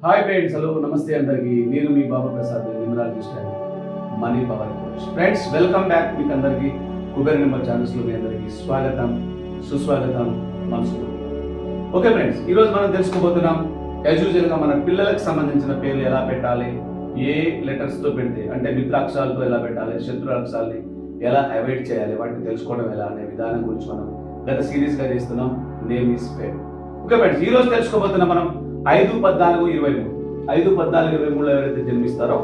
Hi friends, hello నమస్తే అందరికి. నేను మీ Baba Prasad, numerologist and money power coach. Friends, welcome back. మీకు అందరికి కుబేర్ నెంబర్ ఛానల్స్లో మీ అందరికి స్వాగతం, సుస్వాగతం, మనసులో. ఓకే ఫ్రెండ్స్, ఈరోజు మనం తెలుసుకోబోతున్నాం యాజ్ యూజువల్గా మన పిల్లలకు సంబంధించిన పేర్లు ఎలా పెట్టాలి, ఏ లెటర్స్తో పెడితే అంటే మిత్రాక్షరాలతో ఎలా పెట్టాలి, శత్రు అక్షరాలని ఎలా అవాయిడ్ చేయాలి, వాటిని తెలుసుకోవడం ఎలా అనే విధానం గురించి మనం గత సిరీస్గా చేస్తున్నాం. Name is fame. Okay friends, ఈరోజు తెలుసుకోబోతున్నాం మనం 5-14-23 5-14-23 ఎవరైతే జన్మిస్తారో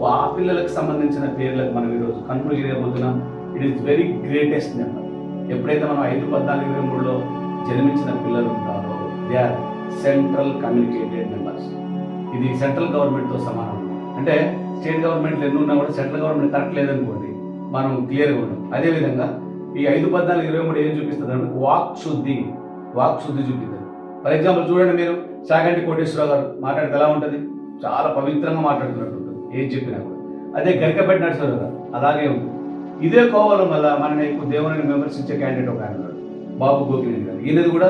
ఆ పిల్లలకు సంబంధించిన పేర్లకు మనం ఈరోజు కన్క్లూడ్ చేయబోతున్నాం. It is very greatest number. ఎప్పుడైతే మనం 5-14-23లో జన్మించిన పిల్లలు ఉంటారో they or central communicated numbers. ఇది సెంట్రల్ గవర్నమెంట్తో సమానం. అంటే స్టేట్ గవర్నమెంట్లు ఎన్ని ఉన్నా కూడా సెంట్రల్ గవర్నమెంట్ కరెక్ట్ లేదనుకోండి, మనం క్లియర్గా ఉన్నాం. అదేవిధంగా ఈ 5-14-23 ఏం చూపిస్తుంది అంటే వాక్ శుద్ధి చూపిస్తుంది. ఫర్ ఎగ్జాంపుల్ చూడండి, మీరు చాగంటి కోటేశ్వరరావు గారు మాట్లాడితే ఎలా ఉంటుంది, చాలా పవిత్రంగా మాట్లాడుతున్నట్టు ఉంటుంది ఏం చెప్పినా కూడా. అదే గరికపేట నరసింహరావు గారు అలాగే ఉంటుంది. ఇదే కోవలం వల్ల మన ఎక్కువ దేవుని విమర్శించే క్యాండిడేట్ ఒక ఆయన ఉన్నాడు, బాబు గోకినేని గారు. ఈయనది కూడా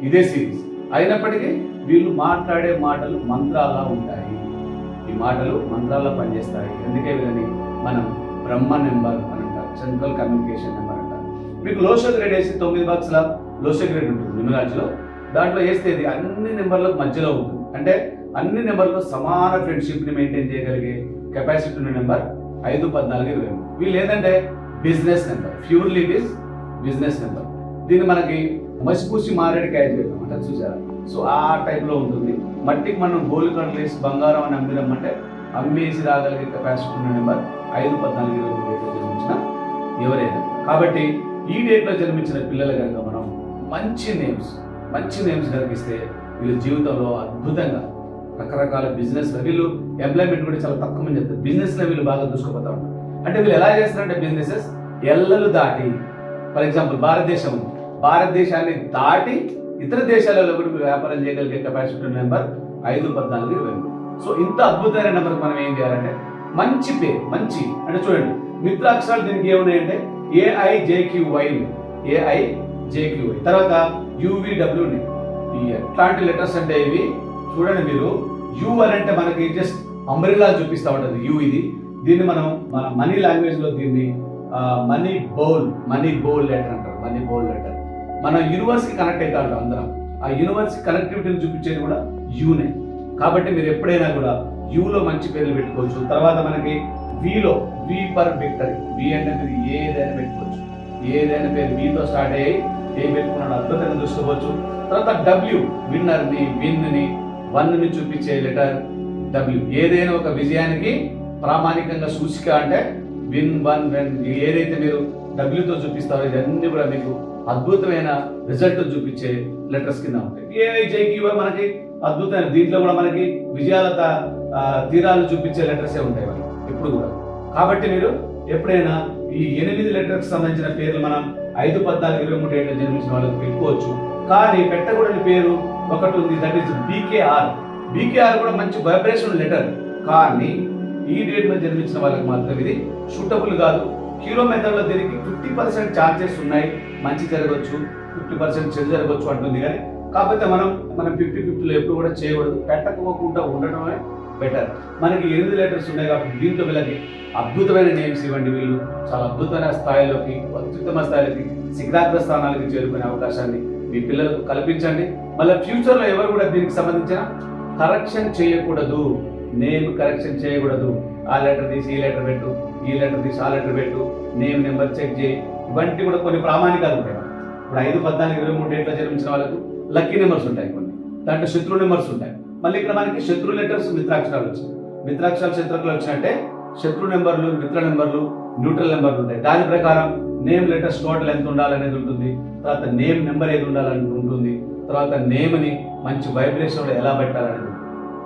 ఇదే సిరీస్. అయినప్పటికీ వీళ్ళు మాట్లాడే మాటలు మంత్రాల్లా ఉంటాయి. ఈ మాటలు మంత్రాల్లో పనిచేస్తాయి. అందుకే వీళ్ళని మనం బ్రహ్మ నెంబర్ అని అంటారు, సెంట్రల్ కమ్యూనికేషన్ నెంబర్ అంటారు. మీకు లోషో గ్రేడ్ వేసి 9 బాక్స్ల లోషో గ్రేడ్ ఉంటుంది న్యూమరాలజీలో. దాంట్లో వేస్తే ఇది అన్ని నెంబర్లకు మధ్యలో ఉంటుంది. అంటే అన్ని నెంబర్లో సమాన ఫ్రెండ్షిప్ని మెయింటైన్ చేయగలిగే కెపాసిటీ ఉన్న నెంబర్ 5-14-23. వీళ్ళు ఏంటంటే business number, purely it is business number. దీన్ని మనకి మసిపూసి మారేడుకాయ చేయడం అంటే చూసారా. సో ఆ టైప్లో ఉంటుంది. మట్టికి మనం గోల్డ్ కట్టలు వేసి బంగారం అని అమ్మినామంటే అమ్మేసి రాగలిగే కెపాసిటీ ఉన్న నెంబర్ 5-14-23 డేట్లో జన్మించిన ఎవరైనా. కాబట్టి ఈ డేట్లో జన్మించిన పిల్లలు కనుక మనం మంచి నేమ్స్ కనిపిస్తే వీళ్ళ జీవితంలో అద్భుతంగా రకరకాల బిజినెస్లో వీళ్ళు ఎంప్లాయ్మెంట్ కూడా చాలా తక్కువ మంది చెప్తారు. బిజినెస్లో వీళ్ళు బాగా దూసుకుపోతా ఉంటారు. అంటే వీళ్ళు ఎలా చేస్తారంటే బిజినెసెస్ ఎల్లలు దాటి, ఫర్ ఎగ్జాంపుల్ భారతదేశాన్ని దాటి ఇతర దేశాలలో కూడా వ్యాపారం చేయగలిగే కెపాసిటీ నెంబర్ 5-14-23. సో ఇంత అద్భుతమైన నెంబర్ మనం ఏం చేయాలంటే మంచి పేరు, మంచి అంటే చూడండి మిత్రాక్షరాలు దీనికి ఏమున్నాయంటే AIJQY, తర్వాత UVW. ఎట్లాంటి లెటర్స్ అంటే ఇవి చూడండి మీరు. యు అని అంటే మనకి జస్ట్ అంబ్రెల్లా చూపిస్తూ ఉంటుంది యు. దీన్ని మనం మన మనీ లాంగ్వేజ్లో దీన్ని మనీ బౌల్ లెటర్ అంటారు. మనీ బౌల్ లెటర్ మన యూనివర్స్కి కనెక్ట్ అవుతా ఉంటాం అందరం. ఆ యూనివర్స్కి కనెక్టివిటీని చూపించేది కూడా యూనే. కాబట్టి మీరు ఎప్పుడైనా కూడా యూలో మంచి పేర్లు పెట్టుకోవచ్చు. తర్వాత మనకి విలో వి ఫర్ విక్టరీ. వి అంటే మీరు ఏదైనా పెట్టుకోవచ్చు. ఏదైనా పేరు వితో స్టార్ట్ అయ్యి ఏ పెట్టుకున్నాడు అద్భుతంగా చూసుకోవచ్చు. తర్వాత డబ్ల్యూ విన్నర్ని, విన్ని, వన్ని చూపించే లెటర్ డబ్ల్యూ. ఏదైనా ఒక విజయానికి ప్రామాణికంగా సూచిక అంటే విన్, వన్, వెన్. ఏదైతే మీరు డబ్ల్యూతో చూపిస్తారో ఇవన్నీ కూడా మీకు అద్భుతమైన రిజల్ట్ చూపించే లెటర్స్ కింద ఉంటాయి. AIJQY మనకి అద్భుతమైన, దీంట్లో కూడా మనకి విజయాల తీరాలు చూపించే లెటర్సే ఉంటాయి మనకి ఎప్పుడు కూడా. కాబట్టి మీరు ఎప్పుడైనా ఈ 8 లెటర్కి సంబంధించిన పేర్లు మనం 5-14-23 డేట్లో జన్మించిన వాళ్ళకి పెట్టుకోవచ్చు. కానీ పెట్టకూడని పేరు ఒకటి ఉంది, దట్ ఈస్ BKR కూడా మంచి వైబ్రేషన్ లెటర్. కానీ ఈ డేట్లో జన్మించిన వాళ్ళకి మాత్రం ఇది సూటబుల్ కాదు. కిలో మెథడ్లో దీనికి 50% ఛాన్సెస్ ఉన్నాయి, మంచి జరగవచ్చు, 50% చెడు జరగవచ్చు అంటుంది. కానీ కాకపోతే మనం 50-50లో ఎప్పుడు కూడా చేయకూడదు. పెట్టకపోకుండా ఉండడమే బెటర్. మనకి 8 లెటర్స్ ఉన్నాయి కాబట్టి దీంతో వీళ్ళకి అద్భుతమైన నేమ్స్ ఇవ్వండి. వీళ్ళు చాలా అద్భుతమైన స్థాయిలోకి, అత్యుత్తమ స్థాయిలోకి, శిఖరాగ్ర స్థానాలకి చేరుకునే అవకాశాన్ని మీ పిల్లలకు కల్పించండి. మళ్ళీ ఫ్యూచర్లో ఎవరు కూడా దీనికి సంబంధించిన కరెక్షన్ చేయకూడదు, నేమ్ కరెక్షన్ చేయకూడదు. ఆ లెటర్ తీసి ఈ లెటర్ పెట్టు, ఈ లెటర్ తీసి ఆ లెటర్ పెట్టు, నేమ్ నెంబర్ చెక్ చేయి, ఇవంటి కూడా కొన్ని ప్రామాణికాలు ఉంటాయి. ఇప్పుడు 5-14-23 డేట్లో జన్మించిన వాళ్ళకు లక్కీ నెంబర్స్ ఉంటాయి, కొన్ని దాంట్లో శత్రు నెంబర్స్ ఉంటాయి. మళ్ళీ ఇక్కడ మనకి శత్రు లెటర్స్, మిత్రాక్షరాలు వచ్చాయి. మిత్రాక్షరాలు శత్రులు వచ్చినట్టే శత్రు నెంబర్లు, మిత్ర నెంబర్లు, న్యూట్రల్ నెంబర్లు ఉంటాయి. దాని ప్రకారం నేమ్ లెటర్స్ టోటల్ ఎంత ఉండాలనేది ఉంటుంది. తర్వాత నేమ్ నెంబర్ ఏది ఉండాలని ఉంటుంది. తర్వాత నేమ్ని మంచి వైబ్రేషన్లో ఎలా పెట్టాలనేది.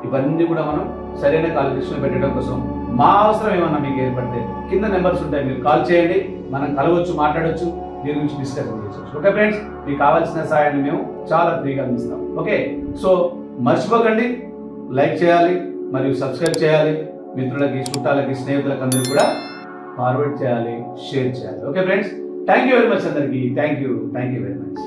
ఇవన్నీ కూడా మనం సరైన కాలిక్యులేషన్ పెట్టడం కోసం మా అవసరం ఏమన్నా మీకు ఏర్పడితే కింద నెంబర్స్ ఉంటాయి, మీరు కాల్ చేయండి, మనం కలవచ్చు, మాట్లాడవచ్చు, దీని గురించి డిస్కషన్ చేయవచ్చు. ఓకే ఫ్రెండ్స్, మీకు కావాల్సిన సహాయాన్ని మేము చాలా ఫ్రీగా అందిస్తాం. ఓకే, సో మర్చిపోకండి, లైక్ చేయాలి మరియు సబ్స్క్రైబ్ చేయాలి. మిత్రులకి, చుట్టాలకి, స్నేహితులకు అందరూ కూడా ఫార్వర్డ్ చేయాలి, షేర్ చేయాలి. Okay friends, thank you very much అందరికీ. Thank you very much.